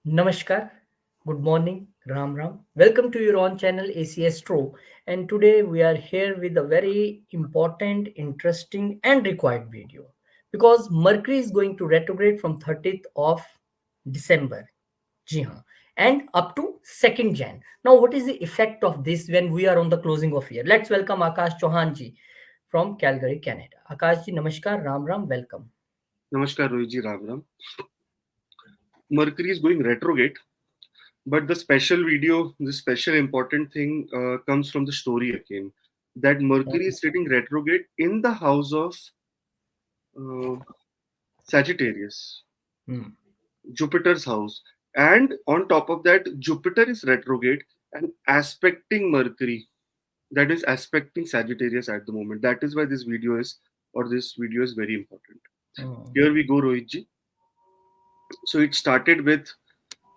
Namaskar, good morning, Ram Ram. Welcome to your own channel AC Astro. And today we are here with a very important, interesting, and required video because Mercury is going to retrograde from 30th of December. Ji haan. And up to 2nd Jan. Now, what is the effect of this when we are on the closing of year? Let's welcome Akash Chauhan ji from Calgary, Canada. Akash ji, Namaskar, Ram Ram, welcome. Namaskar, Rohitji Ram Ram. Mercury is going retrograde, but the special video, the special important thing comes from the story again. That Mercury is sitting retrograde in the house of uh, Sagittarius, Hmm. Jupiter's house. And on top of that, Jupiter is retrograde and aspecting Mercury. That is aspecting Sagittarius at the moment. That is why this video is very important. Hmm. Here we go, Rohitji. So it started with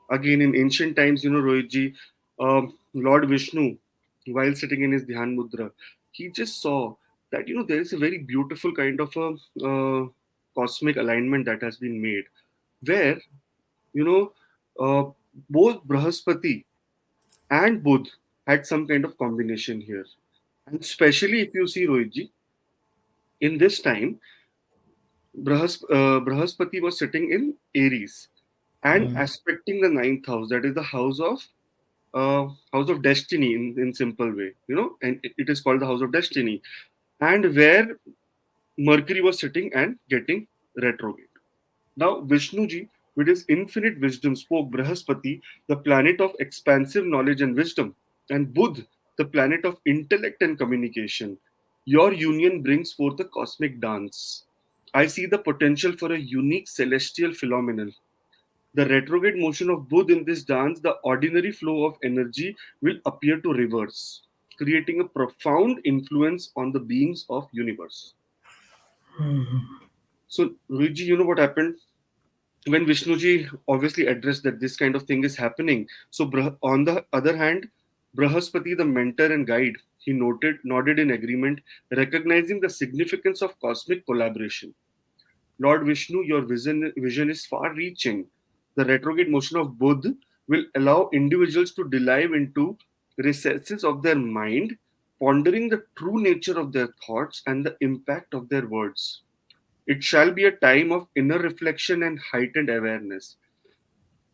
again in ancient times, Rohitji, Lord Vishnu, while sitting in his Dhyan Mudra, he just saw that, there is a very beautiful kind of a cosmic alignment that has been made where, you know, uh, both Brahaspati and Budh had some kind of combination here. And especially if you see Rohitji, in this time, Brahaspati was sitting in Aries and Hmm. aspecting the ninth house, that is the house of destiny in simple way, and it is called the house of destiny, and where Mercury was sitting and getting retrograde. Now Vishnuji, with his infinite wisdom, spoke Brahaspati, the planet of expansive knowledge and wisdom, and Budh, the planet of intellect and communication. Your union brings forth a cosmic dance. I see the potential for a unique celestial phenomenon. The retrograde motion of Budh in this dance, the ordinary flow of energy will appear to reverse, creating a profound influence on the beings of universe. Hmm. So, Ruiji, you know what happened? When Vishnuji obviously addressed that this kind of thing is happening. So, on the other hand, Brahaspati, the mentor and guide, he nodded in agreement, recognizing the significance of cosmic collaboration. Lord Vishnu, your vision is far reaching. The retrograde motion of Budh will allow individuals to delve into recesses of their mind, pondering the true nature of their thoughts and the impact of their words. It shall be a time of inner reflection and heightened awareness.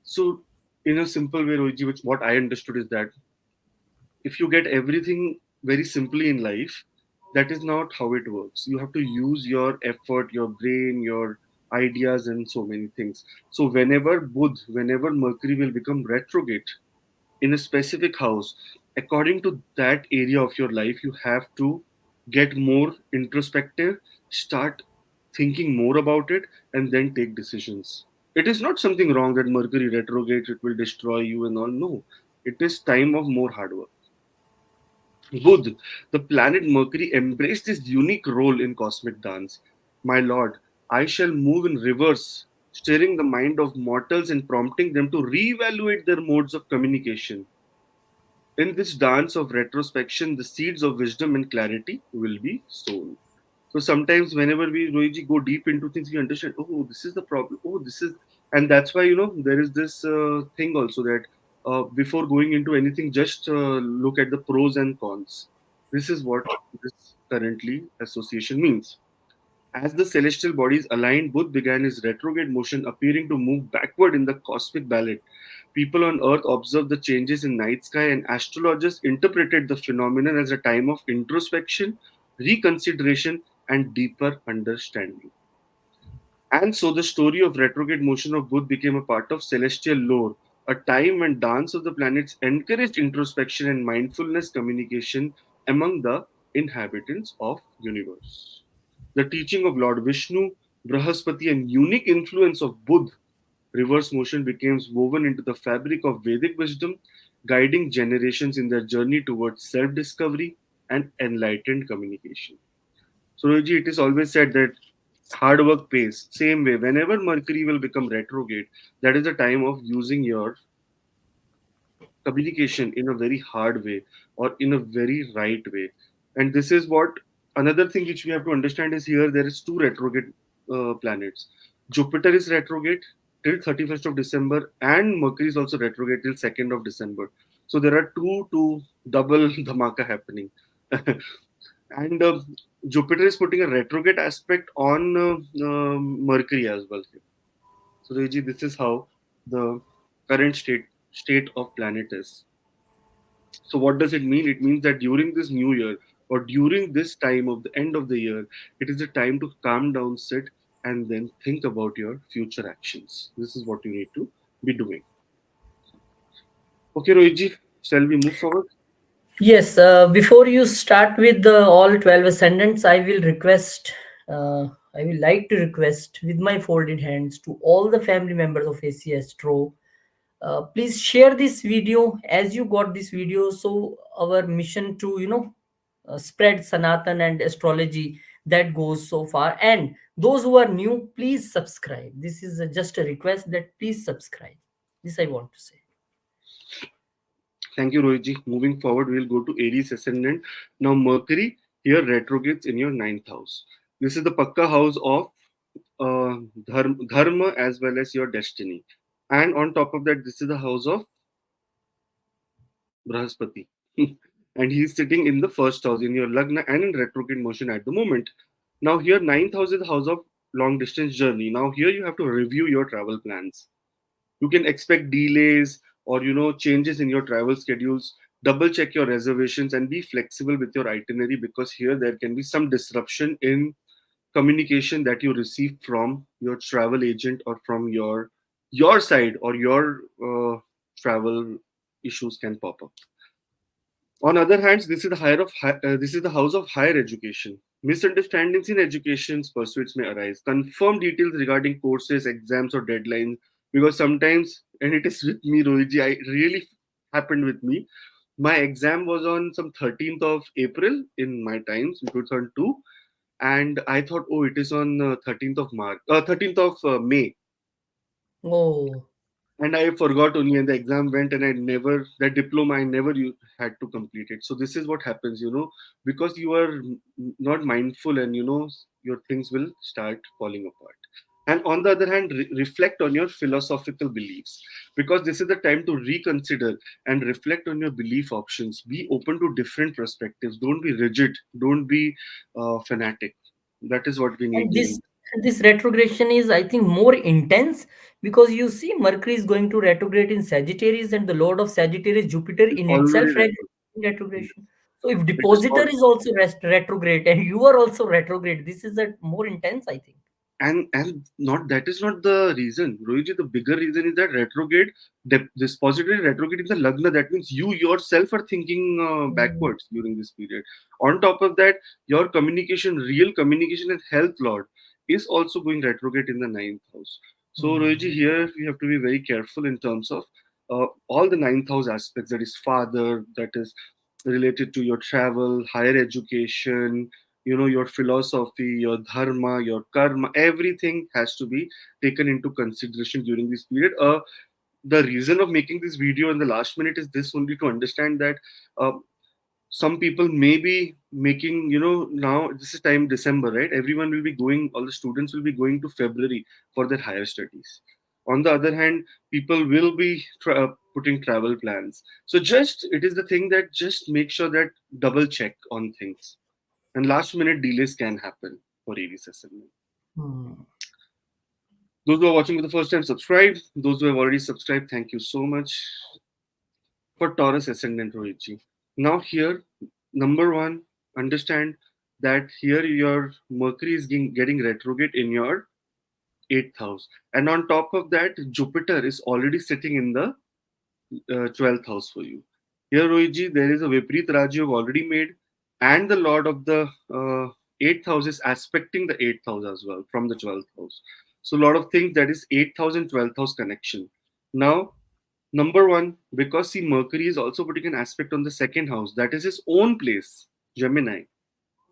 So, in a simple way, Rohiji, which what I understood is that if you get everything very simply in life, that is not how it works. You have to use your effort, your brain, your ideas, and so many things. So whenever Mercury will become retrograde in a specific house, according to that area of your life, you have to get more introspective, start thinking more about it, and then take decisions. It is not something wrong that Mercury retrograde, it will destroy you and all. No, it is time of more hard work. Budh, the planet Mercury, embraced this unique role in cosmic dance. My lord, I shall move in reverse, steering the mind of mortals and prompting them to reevaluate their modes of communication. In this dance of retrospection, the seeds of wisdom and clarity will be sown. So sometimes, whenever we Rohiji go deep into things, we understand. Oh, this is the problem. Oh, this is, and that's why there is this thing also that before going into anything, just look at the pros and cons. This is what this currently association means. As the celestial bodies aligned, Buddha began his retrograde motion, appearing to move backward in the cosmic ballet. People on Earth observed the changes in night sky, and astrologers interpreted the phenomenon as a time of introspection, reconsideration, and deeper understanding. And so the story of retrograde motion of Buddha became a part of celestial lore, a time when dance of the planets encouraged introspection and mindfulness communication among the inhabitants of universe. The teaching of Lord Vishnu, Brahaspati, and unique influence of Buddha, reverse motion becomes woven into the fabric of Vedic wisdom, guiding generations in their journey towards self discovery and enlightened communication. So, Rohiji, it is always said that hard work pays. Same way, whenever Mercury will become retrograde, that is the time of using your communication in a very hard way or in a very right way. And this is what another thing which we have to understand is here there is two retrograde planets. Jupiter is retrograde till 31st of December, and Mercury is also retrograde till 2nd of December. So there are two double dhamaka happening. And Jupiter is putting a retrograde aspect on Mercury as well. So Reji, this is how the current state of planet is. So what does it mean? It means that during this new year, or during this time of the end of the year, it is a time to calm down, sit, and then think about your future actions. This is what you need to be doing. Okay, Rohitji, shall we move forward? Yes, before you start with the all 12 ascendants, I will like to request with my folded hands to all the family members of AC Astro, please share this video as you got this video. So our mission to, spread Sanatan and astrology, that goes so far. And those who are new, please subscribe. This is just a request that please subscribe. This I want to say. Thank you, Rohitji. Moving forward, we'll go to Aries ascendant. Now, Mercury here retrogrades in your ninth house. This is the Pakka house of dharma as well as your destiny. And on top of that, this is the house of Brahaspati. And he's sitting in the first house in your Lagna and in retrograde motion at the moment. Now, here, ninth house is the house of long distance journey. Now, here you have to review your travel plans. You can expect delays or changes in your travel schedules. Double check your reservations and be flexible with your itinerary, because here there can be some disruption in communication that you receive from your travel agent or from your side, or your travel issues can pop up. On other hands, this is the house of higher education. Misunderstandings in education's pursuits may arise. Confirm details regarding courses, exams, or deadlines, because sometimes, and it is with me, Rohitji, I really happened with me. My exam was on some 13th of April in my times, in 2002, and I thought, oh, it is on 13th of March, 13th of May, Oh. and I forgot only, and the exam went, and I never that diploma I never had to complete it. So this is what happens, because you are not mindful, and your things will start falling apart. And on the other hand, reflect on your philosophical beliefs, because this is the time to reconsider and reflect on your belief options. Be open to different perspectives. Don't be rigid. Don't be fanatic. That is what we need And during. this retrogression is, I think, more intense because you see Mercury is going to retrograde in Sagittarius, and the Lord of Sagittarius, Jupiter, It's in itself already retrograde. in retrogression. So if It is depositor all. is also retrograde and you are also retrograde, this is a more intense, I think. And not that is not the reason, Rohit. The bigger reason is that retrograde, this positive retrograde in the lagna. That means you yourself are thinking Mm. backwards during this period. On top of that, your communication, real communication and health lord is also going retrograde in the ninth house. So Rohit, Mm. here we have to be very careful in terms of all the ninth house aspects, that is father, that is related to your travel, higher education, your philosophy, your dharma, your karma, everything has to be taken into consideration during this period. The reason of making this video in the last minute is this only, to understand that uh, some people may be making, now this is time December, right? Everyone will be going, all the students will be going to February for their higher studies. On the other hand, people will be putting travel plans. So just, it is the thing that just make sure that double check on things, and last minute delays can happen for Aries ascendant. Mm. Those who are watching for the first time, subscribe. Those who have already subscribed, thank you so much. For Taurus ascendant, Rohitji. Now here, number one, understand that here your Mercury is getting retrograde in your eighth house, and on top of that, Jupiter is already sitting in the 12th house for you. Here, Rohitji, there is a Viprit Raj you've already made, and the Lord of the 8th house is aspecting the 8th house as well from the 12th house. So, a lot of things, that is 8th house and 12th house connection. Now, number one, because see, Mercury is also putting an aspect on the second house, that is his own place, Gemini.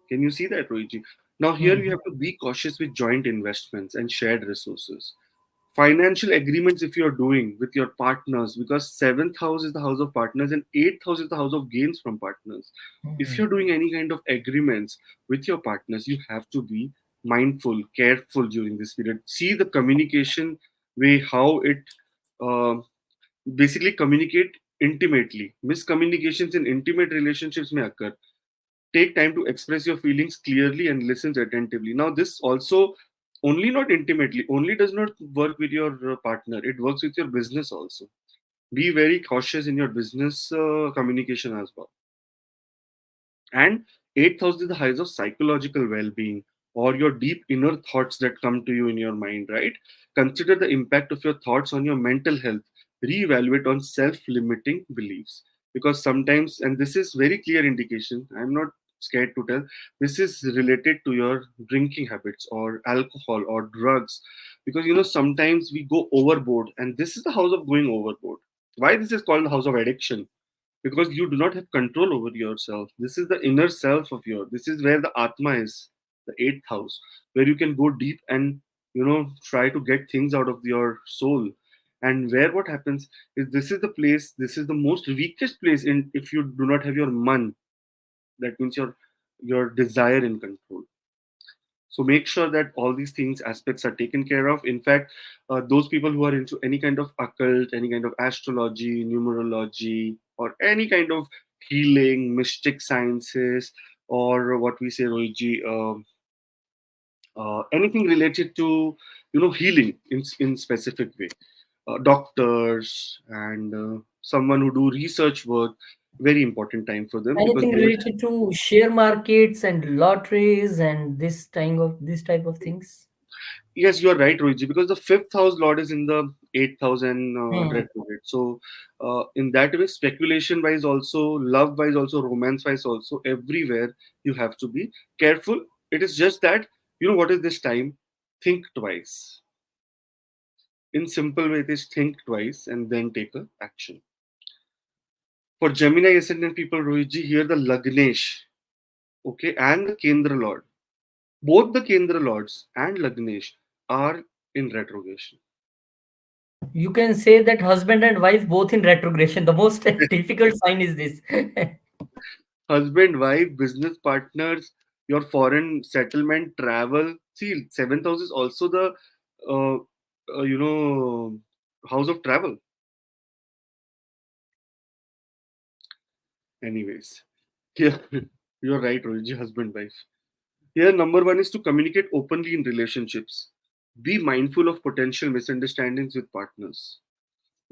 Can you see that, Rohitji? Now, here you Mhm. have to be cautious with joint investments and shared resources. Financial agreements, if you're doing with your partners, because seventh house is the house of partners and eighth house is the house of gains from partners. If Mm. you're doing any kind of agreements with your partners, you have to be mindful, careful during this period. See the communication, way how it uh, basically communicate intimately. Miscommunications in intimate relationships may occur. Take time to express your feelings clearly and listen attentively. Now this also, only not intimately, only does not work with your partner, it works with your business also. Be very cautious in your business communication as well. And eighth house is the house of psychological well-being, or your deep inner thoughts that come to you in your mind, right? Consider the impact of your thoughts on your mental health. Reevaluate on self-limiting beliefs, because sometimes, and this is very clear indication, I'm not scared to tell, this is related to your drinking habits or alcohol or drugs. Because sometimes we go overboard, and this is the house of going overboard. Why this is called the house of addiction? Because you do not have control over yourself. This is the inner self of your, this is where the atma is, the eighth house, where you can go deep and try to get things out of your soul. And where what happens is, this is the place, this is the most weakest place in, if you do not have your man, that means your desire in control. So make sure that all these things aspects are taken care of. In fact, those people who are into any kind of occult, any kind of astrology, numerology, or any kind of healing, mystic sciences, or what we say, Rohitji, anything related to healing in specific way, doctors and someone who do research work, very important time for them, because Anything they, related to share markets and lotteries and this type of things? yes, you are right, Rohitji, because the fifth house lord is in the eighth house and Hmm. retrograde. So, in that way, speculation wise, also love wise, also romance wise, also everywhere you have to be careful. It is just that, what is this time? Think twice. In simple way, it is think twice and then take a action. For Gemini ascendant people, Rohitji, here the Lagnesh, okay, and the Kendra lord, both the Kendra lords and Lagnesh are in retrogression. You can say that husband and wife both in retrogression. The most difficult sign is this. Husband, wife, business partners, your foreign settlement, travel. See, seventh house is also the uh, house of travel. Anyways, here you're right, Rohiji, husband, wife. Here, number one is to communicate openly in relationships. Be mindful of potential misunderstandings with partners.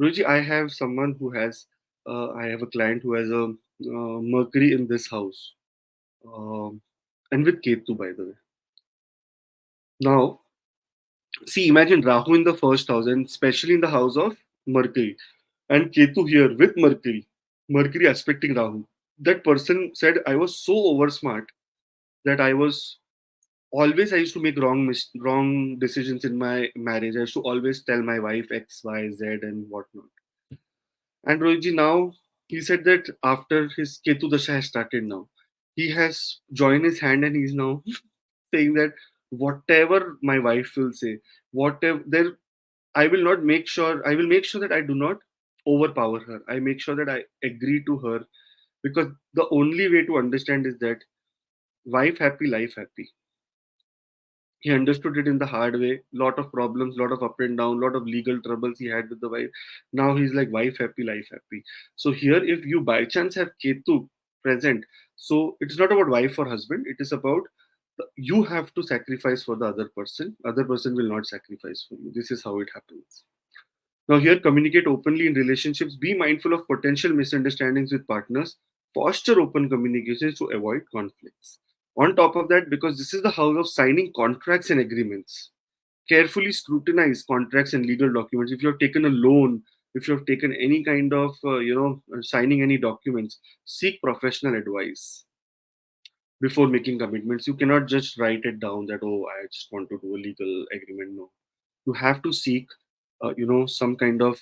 Rohiji, I have someone who has, I have a client who has a Mercury in this house, um, and with Ketu, by the way. Now, see, imagine Rahu in the first house, and especially in the house of Mercury, and Ketu here with Mercury, Mercury aspecting Rahu. That person said, I was so over smart that I used to make wrong decisions in my marriage. I used to always tell my wife X, Y, Z, and whatnot. And Rohitji, now he said that after his Ketu Dasha has started now, he has joined his hand and he's now saying that whatever my wife will say, whatever there, I will make sure that I do not overpower her. I make sure that I agree to her, because the only way to understand is that wife happy, life happy. He understood it in the hard way. Lot of problems, lot of up and down, lot of legal troubles he had with the wife. Now he's like, wife happy, life happy. So here, if you by chance have Ketu present, so it's not about wife or husband. It is about you have to sacrifice for the other person. Other person will not sacrifice for you. This is how it happens. Now, here, communicate openly in relationships. Be mindful of potential misunderstandings with partners. Foster open communications to avoid conflicts. On top of that, because this is the house of signing contracts and agreements, carefully scrutinize contracts and legal documents. If you have taken a loan, if you have taken any kind of, signing any documents, seek professional advice before making commitments. You cannot just write it down that, oh, I just want to do a legal agreement. No, you have to seek, some kind of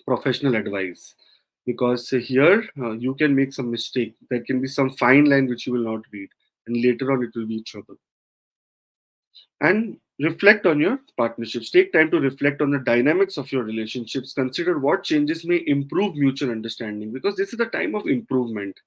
professional advice, because here you can make some mistake, there can be some fine line which you will not read, and later on it will be trouble. And reflect on your partnerships, take time to reflect on the dynamics of your relationships, consider what changes may improve mutual understanding, because this is the time of improvement.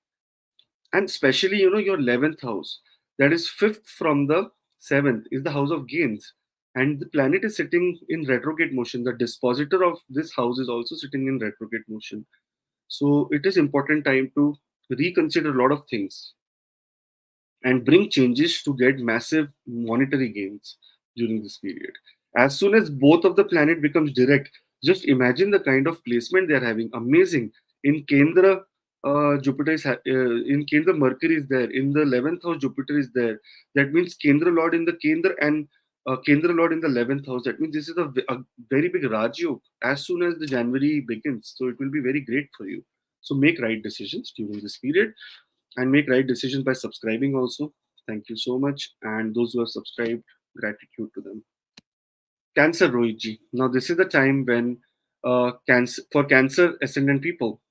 And especially, your 11th house, that is fifth from the seventh, is the house of gains. and the planet is sitting in retrograde motion. The dispositor of this house is also sitting in retrograde motion. So it is important time to reconsider a lot of things and bring changes to get massive monetary gains during this period. As soon as both of the planet becomes direct, just imagine the kind of placement they are having. Amazing. In Kendra, in Kendra, Mercury is there. In the 11th house, Jupiter is there. That means Kendra Lord in the Kendra and Kendra Lord in the 11th house. That means this is a very big Rajyog as soon as the January begins. So it will be very great for you. So make right decisions during this period and make right decisions by subscribing also. Thank you so much. And those who have subscribed, gratitude to them. Cancer, Rohitji. Now, this is the time when for Cancer ascendant people,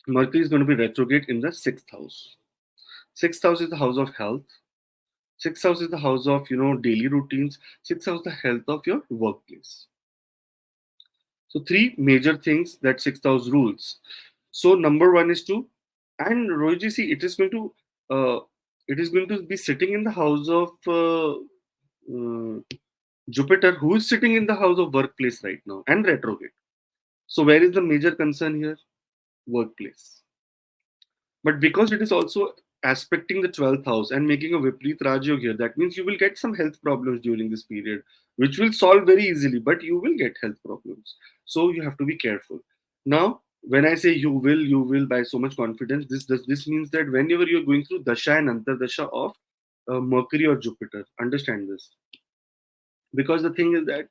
Mercury is going to be retrograde in the sixth house. Sixth house is the house of health. Sixth house is the house of daily routines. Sixth house the health of your workplace. So three major things that sixth house rules. So number one is to, and Rohitji, see, uh, it is going to be sitting in the house of Jupiter, who is sitting in the house of workplace right now and retrograde. So where is the major concern here? Workplace. But because it is also aspecting the 12th house and making a Vipreet Rajyog here, that means you will get some health problems during this period, which will solve very easily, but you will get health problems. So you have to be careful. Now, when I say you will by so much confidence, this means that whenever you're going through Dasha and Antardasha of Mercury or Jupiter, understand this. Because the thing is that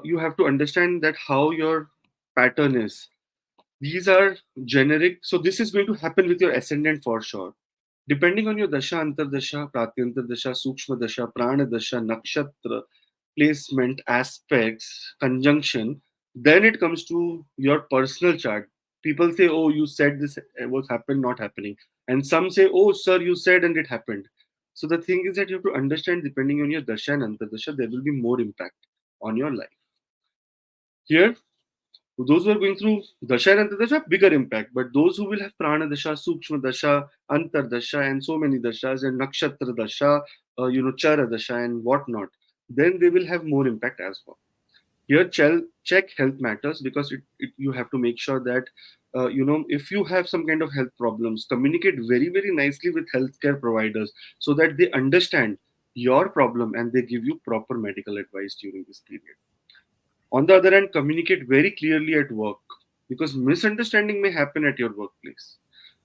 you have to understand that how your pattern is. These are generic. So this is going to happen with your ascendant for sure. Depending on your dasha, antardasha, pratyantardasha, sukshma dasha, prana dasha, nakshatra, placement, aspects, conjunction, then it comes to your personal chart. People say, oh, you said this was happened, not happening. And some say, oh, sir, you said and it happened. So the thing is that you have to understand, depending on your dasha and antardasha, there will be more impact on your life. Here, those who are going through Dasha and Antardasha, bigger impact. But those who will have Prana Dasha, Sukshma Dasha, Antardasha, and so many Dashas, and Nakshatra Dasha, Chara Dasha, and whatnot, then they will have more impact as well. Here, check health matters because you have to make sure that, if you have some kind of health problems, communicate very, very nicely with healthcare providers so that they understand your problem and they give you proper medical advice during this period. On the other hand, communicate very clearly at work because misunderstanding may happen at your workplace.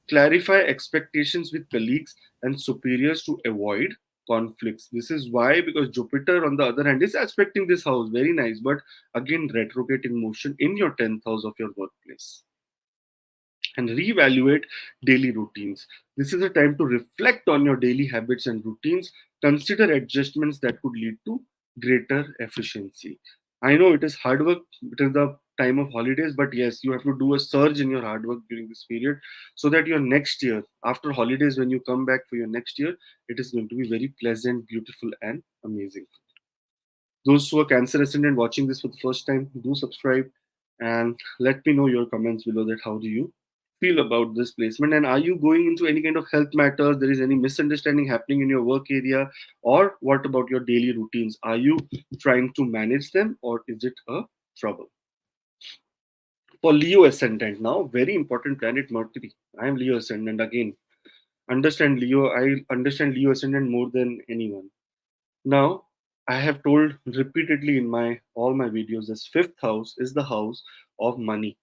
Clarify expectations with colleagues and superiors to avoid conflicts. This is why, because Jupiter, on the other hand, is aspecting this house, very nice, but again, retrograde in motion in your 10th house of your workplace and reevaluate daily routines. This is a time to reflect on your daily habits and routines, consider adjustments that could lead to greater efficiency. I know it is hard work, it is the time of holidays, but yes, you have to do a surge in your hard work during this period so that your next year, after holidays, when you come back for your next year, it is going to be very pleasant, beautiful, and amazing. Those who are Cancer ascendant watching this for the first time, do subscribe and let me know your comments below that how do you feel about this placement and are you going into any kind of health matters, there is any misunderstanding happening in your work area, or what about your daily routines, are you trying to manage them or is it a trouble? For Leo ascendant, now very important planet Mercury. I am Leo ascendant again. I understand Leo ascendant more than anyone. Now, I have told repeatedly in my all my videos this fifth house is the house of money.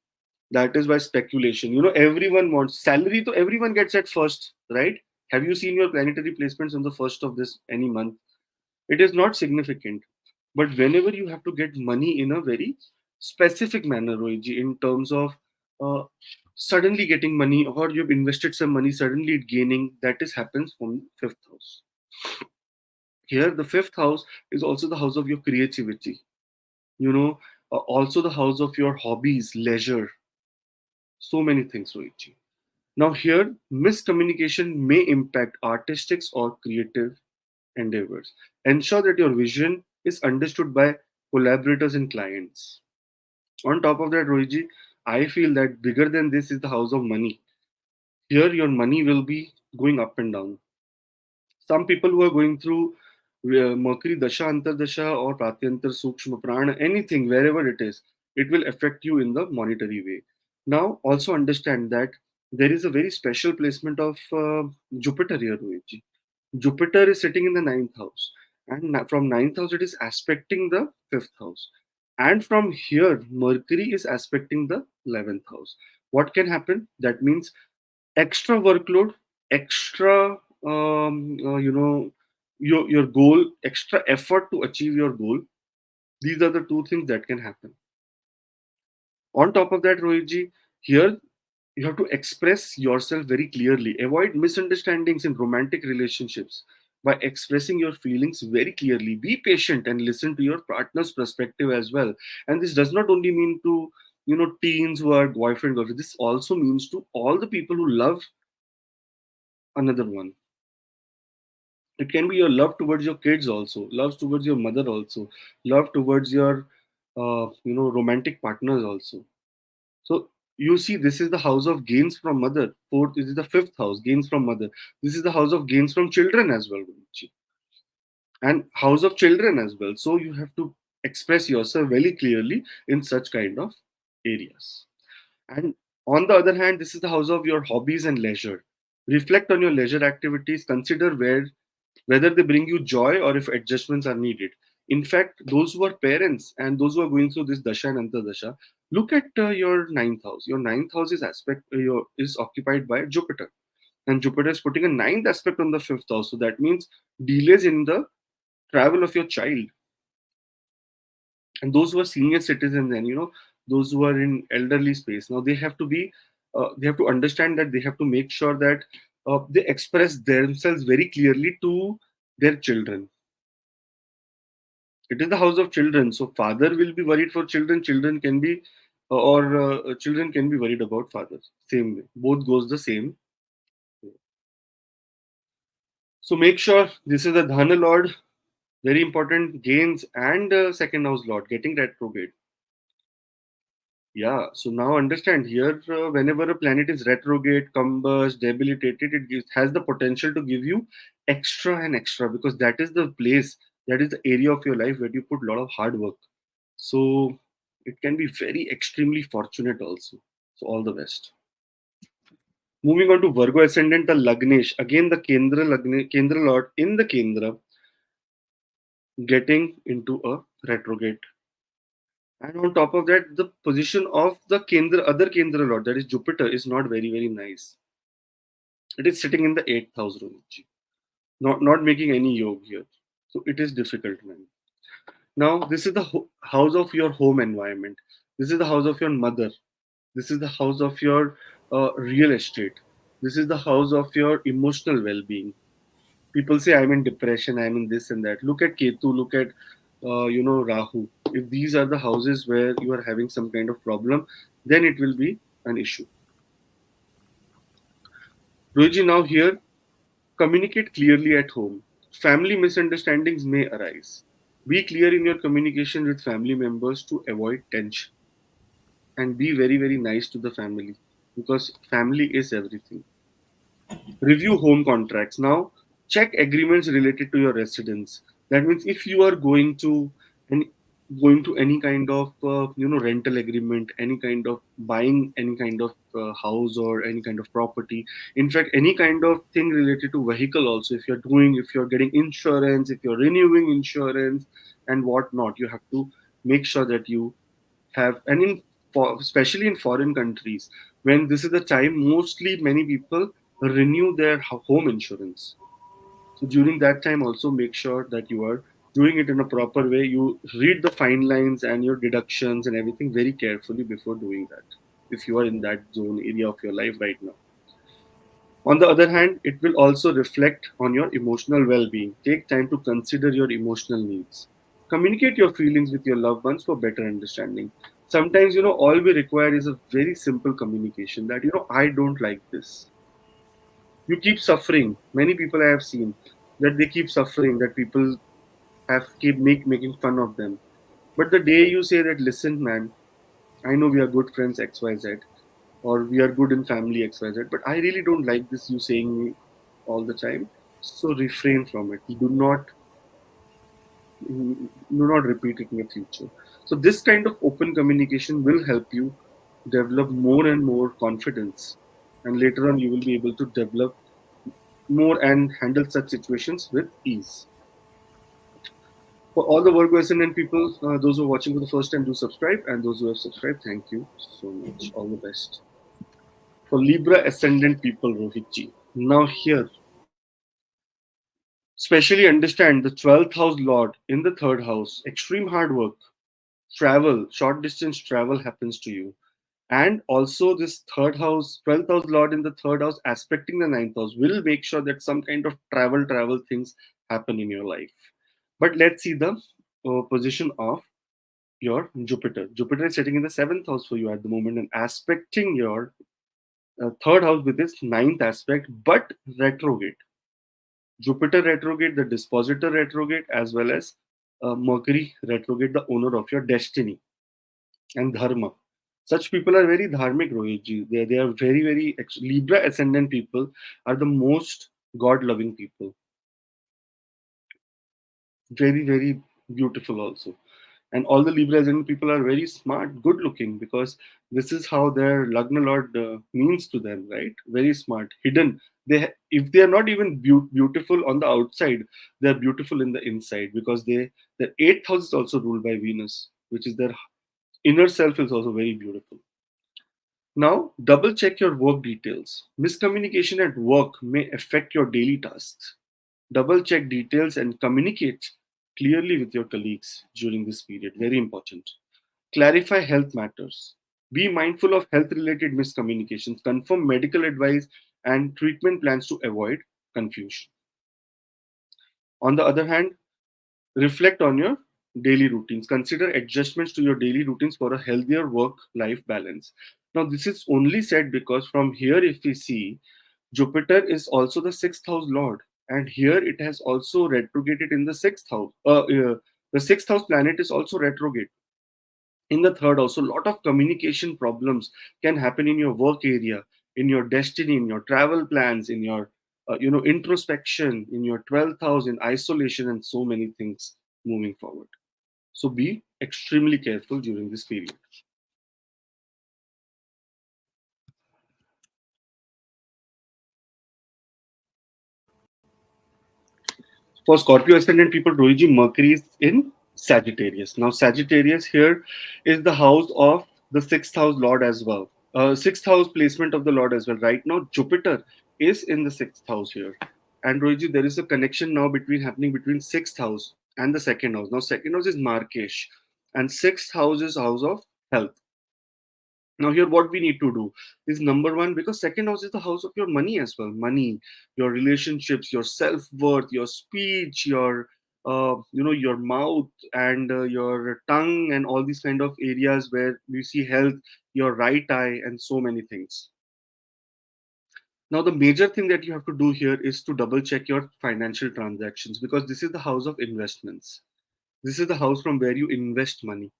That is why speculation. Everyone wants salary, so everyone gets at first, right? Have you seen your planetary placements on the first of this any month? It is not significant. But whenever you have to get money in a very specific manner, Rohiji, in terms of uh, suddenly getting money or you've invested some money, suddenly it gaining, that is happens from fifth house. Here, the fifth house is also the house of your creativity, also the house of your hobbies, leisure, so many things, Rohitji. Now, here, miscommunication may impact artistics or creative endeavors. Ensure that your vision is understood by collaborators and clients. On top of that, Rohitji, I feel that bigger than this is the house of money. Here, your money will be going up and down. Some people who are going through Mercury Dasha, Antardasha, or Pratyantar, Sukshma, Prana, anything, wherever it is, it will affect you in the monetary way. Now, also understand that there is a very special placement of Jupiter here, Rohitji. Jupiter is sitting in the ninth house, and from ninth house, it is aspecting the fifth house. And from here, Mercury is aspecting the 11th house. What can happen? That means extra workload, extra, your goal, extra effort to achieve your goal. These are the two things that can happen. On top of that, Rohitji, here you have to express yourself very clearly. Avoid misunderstandings in romantic relationships by expressing your feelings very clearly. Be patient and listen to your partner's perspective as well. And this does not only mean to teens who are boyfriend girlfriend. This also means to all the people who love another one. It can be your love towards your kids also, love towards your mother also, love towards your romantic partners also. So you see, this is the house of gains from mother. Fourth, this is the fifth house, gains from mother. This is the house of gains from children as well, Guruji, and house of children as well. So you have to express yourself very clearly in such kind of areas. And on the other hand, this is the house of your hobbies and leisure. Reflect on your leisure activities. Consider whether they bring you joy or if adjustments are needed. In fact, those who are parents and those who are going through this dasha and antardasha, look at your ninth house. Your ninth house is is occupied by Jupiter, and Jupiter is putting a ninth aspect on the fifth house. So that means delays in the travel of your child. And those who are senior citizens, and those who are in elderly space, now they have to understand that they have to make sure that they express themselves very clearly to their children. It is the house of children, so father will be worried for children. Children can be, or children can be worried about fathers. Same way, both goes the same. So make sure this is the Dhana Lord, very important gains, and second house Lord getting retrograde. Yeah, so now understand here, whenever a planet is retrograde, combust, debilitated, has the potential to give you extra and extra, because that is the place, that is the area of your life where you put a lot of hard work. So it can be very extremely fortunate also. So all the best. Moving on to Virgo ascendant, the Lagnesh. Again, the Kendra Lord in the Kendra getting into a retrograde. And on top of that, the position of the other Kendra Lord, that is Jupiter, is not very, very nice. It is sitting in the 8th house, Rohitji. Not making any yoga here. So it is difficult, man. Now, this is the house of your home environment. This is the house of your mother. This is the house of your real estate. This is the house of your emotional well being. People say, I'm in depression, I'm in this and that. Look at Ketu, look at, Rahu. If these are the houses where you are having some kind of problem, then it will be an issue. Roji, now here, communicate clearly at home. Family misunderstandings may arise. Be clear in your communication with family members to avoid tension. And be very, very nice to the family, because family is everything. Review home contracts. Now, check agreements related to your residence. That means if you are any going to any kind of rental agreement, any kind of buying any kind of house or any kind of property, in fact any kind of thing related to vehicle also, if you're getting insurance, if you're renewing insurance and whatnot, you have to make sure that you have, and especially in foreign countries, when this is the time, mostly many people renew their home insurance. So during that time also make sure that you are doing it in a proper way. You read the fine lines and your deductions and everything very carefully before doing that, if you are in that zone area of your life right now. On the other hand, it will also reflect on your emotional well being. Take time to consider your emotional needs. Communicate your feelings with your loved ones for better understanding. Sometimes, all we require is a very simple communication that, I don't like this. You keep suffering. Many people I have seen that they keep suffering, that people keep making fun of them. But the day you say that, listen, man, I know we are good friends XYZ, or we are good in family XYZ, but I really don't like this you saying me all the time. So refrain from it. Do not Do not repeat it in the future. So this kind of open communication will help you develop more and more confidence, and later on you will be able to develop more and handle such situations with ease. For all the Virgo ascendant people, those who are watching for the first time, do subscribe, and those who have subscribed, thank you so much. All the best. For Libra ascendant people, Rohitji. Now here, especially understand the 12th house lord in the third house. Extreme hard work, travel, short distance travel happens to you. And also this third house, 12th house lord in the third house aspecting the ninth house will make sure that some kind of travel things happen in your life. But let's see the position of your Jupiter. Jupiter is sitting in the seventh house for you at the moment and aspecting your third house with its ninth aspect, but retrograde. Jupiter retrograde, the dispositor retrograde, as well as Mercury retrograde, the owner of your destiny and dharma. Such people are very dharmic, Rohitji. They are very, very Libra ascendant people are the most God loving people. Very, very beautiful also. And all the Libra ascendant people are very smart, good looking, because this is how their Lagna Lord means to them, right? Very smart, hidden. If they are not even beautiful on the outside, they are beautiful in the inside because their eighth house is also ruled by Venus, which is their inner self is also very beautiful. Now, double check your work details. Miscommunication at work may affect your daily tasks. Double check details and communicate clearly with your colleagues during this period. Very important. Clarify health matters. Be mindful of health related miscommunications. Confirm medical advice and treatment plans to avoid confusion. On the other hand, reflect on your daily routines. Consider adjustments to your daily routines for a healthier work life balance. Now, this is only said because from here, if we see, Jupiter is also the sixth house lord, and here it has also retrograded in the sixth house. The sixth house planet is also retrograde in the third house. So, a lot of communication problems can happen in your work area, in your destiny, in your travel plans, in your introspection, in your 12th house, in isolation, and so many things moving forward. So, be extremely careful during this period. For Scorpio ascendant people, Rohiji, Mercury is in Sagittarius. Now, Sagittarius here is the house of the sixth house Lord as well. Sixth house placement of the Lord as well. Right now, Jupiter is in the sixth house here. And Rohiji, there is a connection now between sixth house and the second house. Now, second house is Markesh, and sixth house is house of health. Now here what we need to do is number one, because second house is the house of your money as well. Money, your relationships, your self-worth, your speech, your your mouth and your tongue and all these kind of areas where we see health, your right eye and so many things. Now the major thing that you have to do here is to double check your financial transactions, because this is the house of investments. This is the house from where you invest money,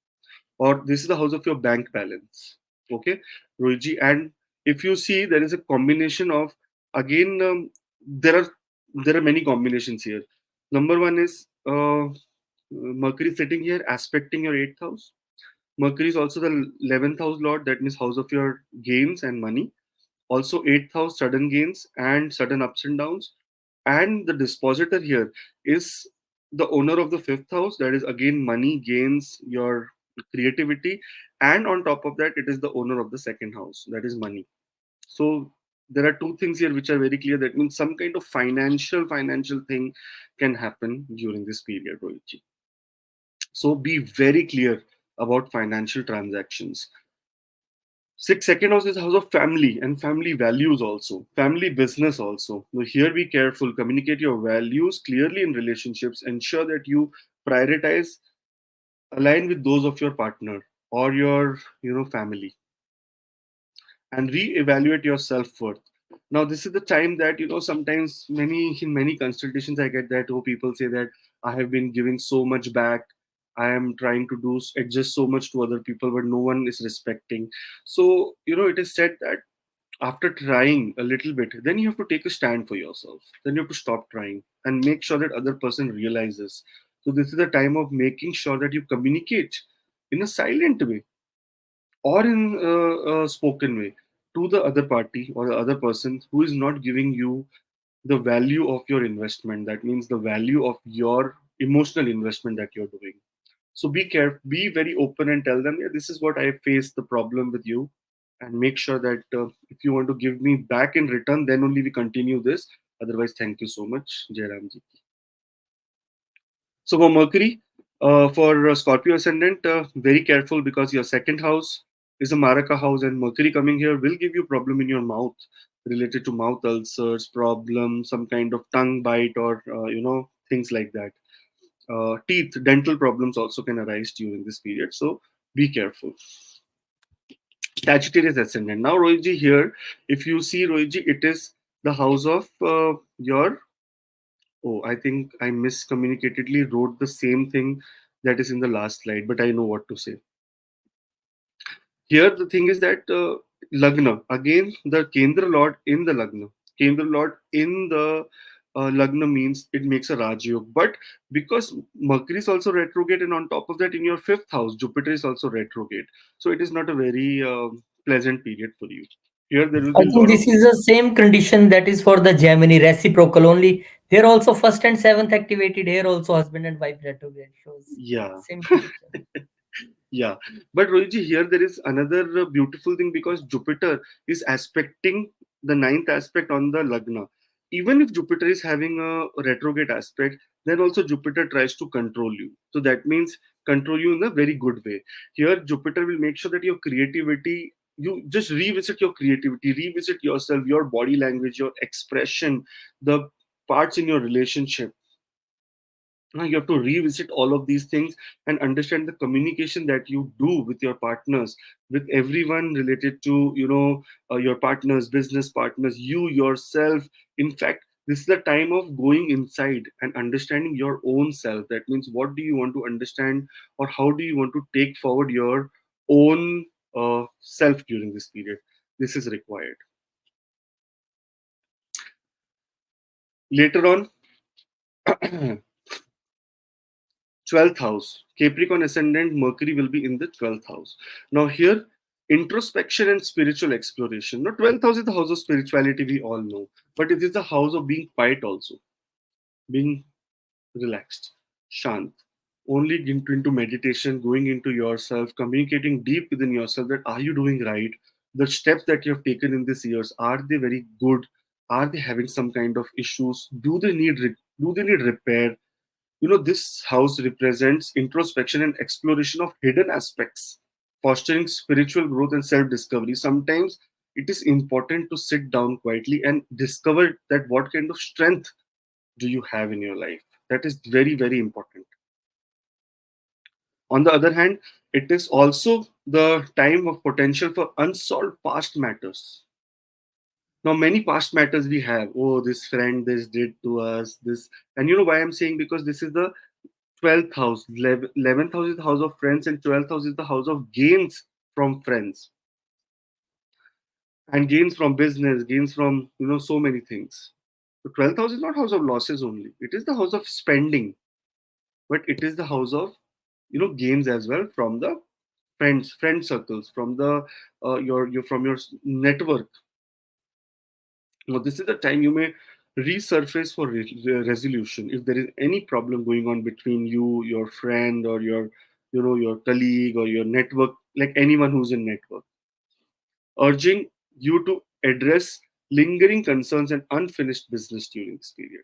or this is the house of your bank balance. Okay, Rohiji, and if you see, there is a combination of, again, there are many combinations here. Number one is Mercury sitting here aspecting your eighth house. Mercury is also the 11th house lord, that means house of your gains and money. Also eighth house, sudden gains and sudden ups and downs. And the dispositor here is the owner of the fifth house, that is again money, gains, your creativity, and on top of that it is the owner of the second house, that is money. So there are two things here which are very clear. That means some kind of financial thing can happen during this period, Rohitji. So be very clear about financial transactions. Second house is house of family and family values also, family business also. Now here be careful, communicate your values clearly in relationships, ensure that you prioritize, align with those of your partner or your family, and re-evaluate your self-worth. Now this is the time that sometimes in many consultations I get that, oh, people say that I have been giving so much back, I am trying to do adjust so much to other people, but no one is respecting. So it is said that after trying a little bit, then you have to take a stand for yourself, then you have to stop trying and make sure that other person realizes. So this is the time of making sure that you communicate in a silent way or in a spoken way to the other party or the other person who is not giving you the value of your investment. That means the value of your emotional investment that you're doing. So be careful, be very open and tell them, yeah, this is what I faced the problem with you. And make sure that if you want to give me back in return, then only we continue this. Otherwise, thank you so much, Jairamji. So for Mercury, for Scorpio ascendant, very careful because your second house is a Maraka house, and Mercury coming here will give you problem in your mouth related to mouth ulcers, problem, some kind of tongue bite, or things like that. Teeth, dental problems also can arise during this period. So be careful. Sagittarius ascendant. Now, Rohitji, here, if you see Rohitji, it is the house of your. Oh, I think I miscommunicatedly wrote the same thing that is in the last slide, but I know what to say. Here, the thing is that Lagna, again, the Kendra Lord in the Lagna. Kendra Lord in the Lagna means it makes a Rajyog. But because Mercury is also retrograde, and on top of that, in your fifth house, Jupiter is also retrograde. So it is not a very pleasant period for you. Here, there will I be a think lot of. this is the same condition that is for the Gemini reciprocal only. Here also first and seventh activated. Here also husband and wife retrograde shows Yeah. same condition. Yeah, but Rohitji, here there is another beautiful thing because Jupiter is aspecting the ninth aspect on the Lagna. Even if Jupiter is having a retrograde aspect, then also Jupiter tries to control you. So that means control you in a very good way. Here, Jupiter will make sure that your creativity, you just revisit your creativity, revisit yourself, your body language, your expression, the parts in your relationship. You have to revisit all of these things and understand the communication that you do with your partners, with everyone related to your partners, business partners, you yourself. In fact, this is the time of going inside and understanding your own self. That means what do you want to understand, or how do you want to take forward your own self during this period. This is required. Later on, 12th house, Capricorn ascendant, Mercury will be in the 12th house. Now, here, introspection and spiritual exploration. Now, 12th house is the house of spirituality, we all know, but it is the house of being quiet also, being relaxed, shant, only into meditation, going into yourself, communicating deep within yourself that are you doing right? The steps that you have taken in these years, are they very good? Are they having some kind of issues? Do they need repair? This house represents introspection and exploration of hidden aspects, fostering spiritual growth and self discovery. Sometimes it is important to sit down quietly and discover that what kind of strength do you have in your life. That is very, very important. On the other hand, it is also the time of potential for unsolved past matters. Now, many past matters we have. Oh, this friend, this did to us, this. And you know why I'm saying? Because this is the 12th house. 11th house is the house of friends, and 12th house is the house of gains from friends and gains from business, gains from so many things. The 12th house is not house of losses only. It is the house of spending, but it is the house of gains as well from the friend circles, from the your from your network. Now, this is the time you may resurface for resolution if there is any problem going on between you, your friend, or your colleague or your network, like anyone who's in network, urging you to address lingering concerns and unfinished business during this period.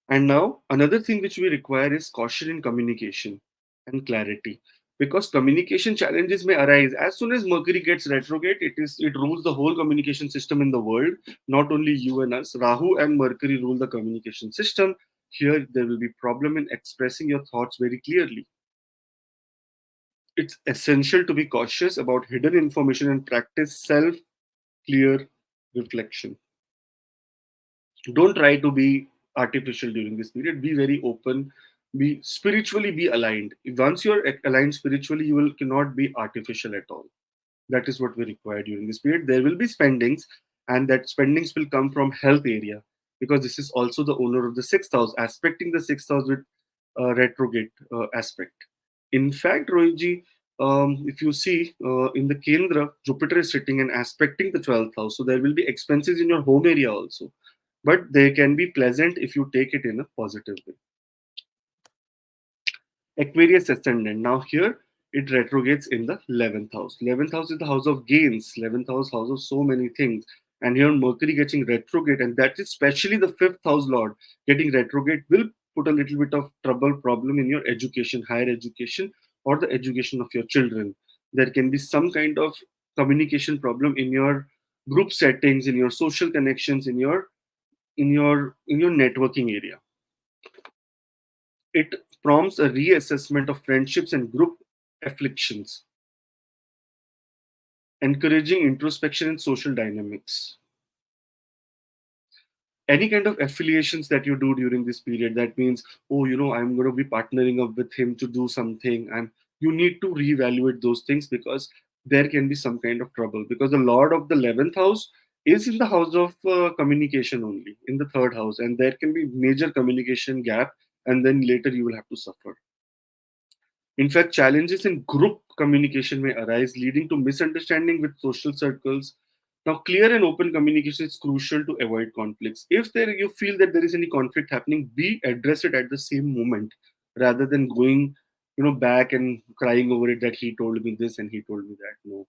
And now, another thing which we require is caution in communication and clarity. Because communication challenges may arise as soon as Mercury gets retrograde. It rules the whole communication system in the world, not only you and us. Rahu and Mercury rule the communication system. Here, there will be problem in expressing your thoughts very clearly. It's essential to be cautious about hidden information and practice self-clear reflection. Don't try to be artificial during this period. Be very open, be spiritually be aligned. Once you're aligned spiritually, you will cannot be artificial at all. That is what we require during this period. There will be spendings, and that spendings will come from health area. because this is also the owner of the sixth house, aspecting the sixth house with retrograde aspect. In fact, Rohitji, if you see in the Kendra, Jupiter is sitting and aspecting the 12th house. So there will be expenses in your home area also. But they can be pleasant if you take it in a positive way. Aquarius ascendant. Now here it retrogrades in the 11th house. 11th house is the house of gains. 11th house of so many things. And here Mercury getting retrograde, and that is especially the fifth house lord getting retrograde will put a little bit of trouble problem in your education, higher education, or the education of your children. There can be some kind of communication problem in your group settings, in your social connections, in your networking area. It prompts a reassessment of friendships and group afflictions, encouraging introspection in social dynamics. Any kind of affiliations that you do during this period, that means, oh, I'm going to be partnering up with him to do something, and you need to reevaluate those things, because there can be some kind of trouble, because the lord of the 11th house is in the house of communication only, in the third house, and there can be major communication gap, and then later you will have to suffer. In fact, challenges in group communication may arise, leading to misunderstanding with social circles. Now, clear and open communication is crucial to avoid conflicts. If you feel that there is any conflict happening, be address it at the same moment, rather than going, back and crying over it that he told me this and he told me that. No,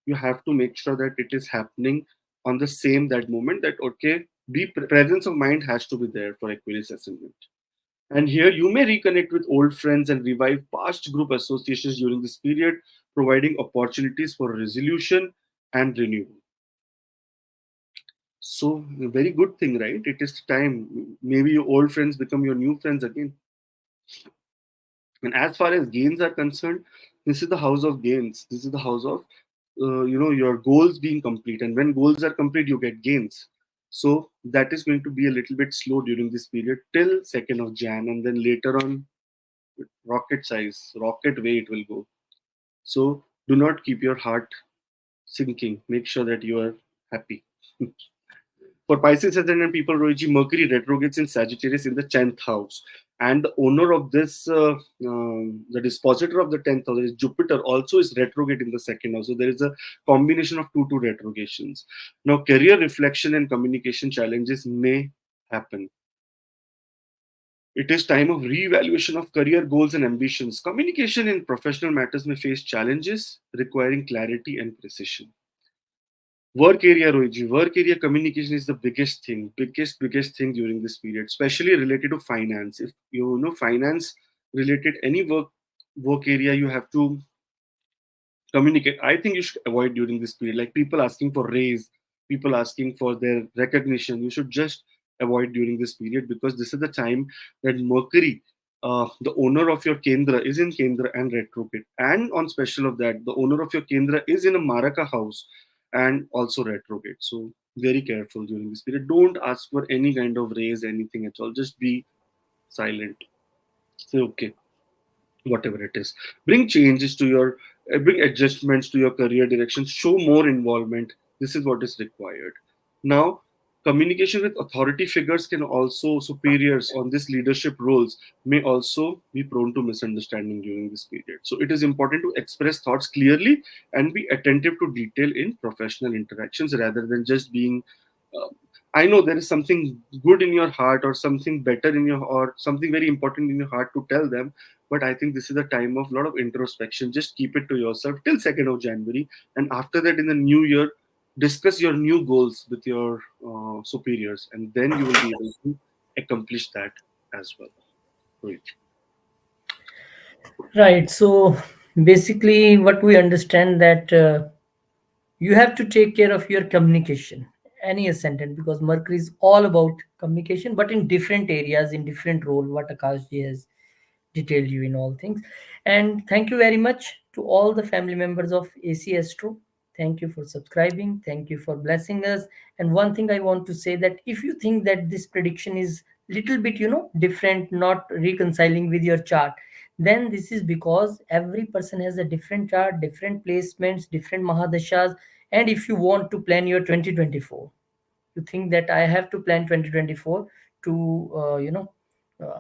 you have to make sure that it is happening on the same that moment. That okay, be presence of mind has to be there for Aquarius ascendant. And here you may reconnect with old friends and revive past group associations during this period, providing opportunities for resolution and renewal. So, a very good thing, right? It is time. Maybe your old friends become your new friends again. And as far as gains are concerned, this is the house of gains. This is the house of your goals being complete. And when goals are complete, you get gains. So that is going to be a little bit slow during this period till 2nd of Jan, and then later on rocket size, rocket way it will go. So do not keep your heart sinking. Make sure that you are happy. For Pisces ascendant people, Rohiji, Mercury retrogrades in Sagittarius in the 10th house. And the owner of this, the dispositor of the 10th house is Jupiter, also is retrograde in the second house. So there is a combination of two retrogradations. Now, career reflection and communication challenges may happen. It is time of reevaluation of career goals and ambitions. Communication in professional matters may face challenges requiring clarity and precision. Work area, Rohiji. Work area communication is the biggest thing, biggest thing during this period, especially related to finance. If you know finance related any work area, you have to communicate. I think you should avoid during this period, like people asking for raise, people asking for their recognition. You should just avoid during this period, because this is the time that Mercury, the owner of your Kendra, is in Kendra and retrograde. And on special of that, the owner of your Kendra is in a Maraka house and also retrograde. So very careful during this period. Don't ask for any kind of raise, anything at all. Just be silent. Say okay, whatever it is. Bring changes to your bring adjustments to your career direction. Show more involvement. This is what is required. Now, communication with authority figures can also, superiors on this leadership roles may also be prone to misunderstanding during this period. So it is important to express thoughts clearly and be attentive to detail in professional interactions, rather than just being uh, I know there is something good in your heart, or something better in your, or something very important in your heart to tell them, but I think this is a time of a lot of introspection. Just keep it to yourself till 2nd of January, and after that, in the new year, discuss your new goals with your superiors, and then you will be able to accomplish that as well. Great. Right. So basically, what we understand that you have to take care of your communication, any ascendant, because Mercury is all about communication, but in different areas, in different role. What Akash ji has detailed you in all things. And thank you very much to all the family members of AC Astro. Thank you for subscribing. Thank you for blessing us. And one thing I want to say, that if you think that this prediction is little bit, different, not reconciling with your chart, then this is because every person has a different chart, different placements, different mahadashas. And if you want to plan your 2024, you think that I have to plan 2024 to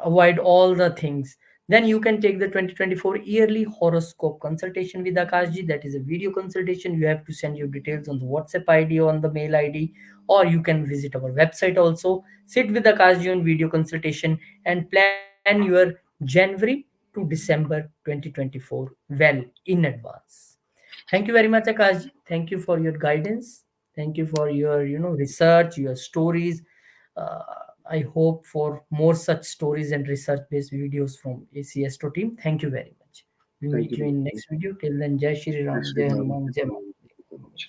avoid all the things, then you can take the 2024 yearly horoscope consultation with Akash ji. That is a video consultation. You have to send your details on the WhatsApp ID or on the mail ID, or you can visit our website also. Sit with Akash ji on video consultation and plan your January to December 2024 well in advance. Thank you very much, Akash ji. Thank you for your guidance. Thank you for your research, your stories. Uh, I hope for more such stories and research-based videos from ACSTO team. Thank you very much. We'll Thank meet you. you in next video. Till then, Jai Shri Jai Ram, Shri Jai Ram. Hanuman, Jai Thank Mata. you so much.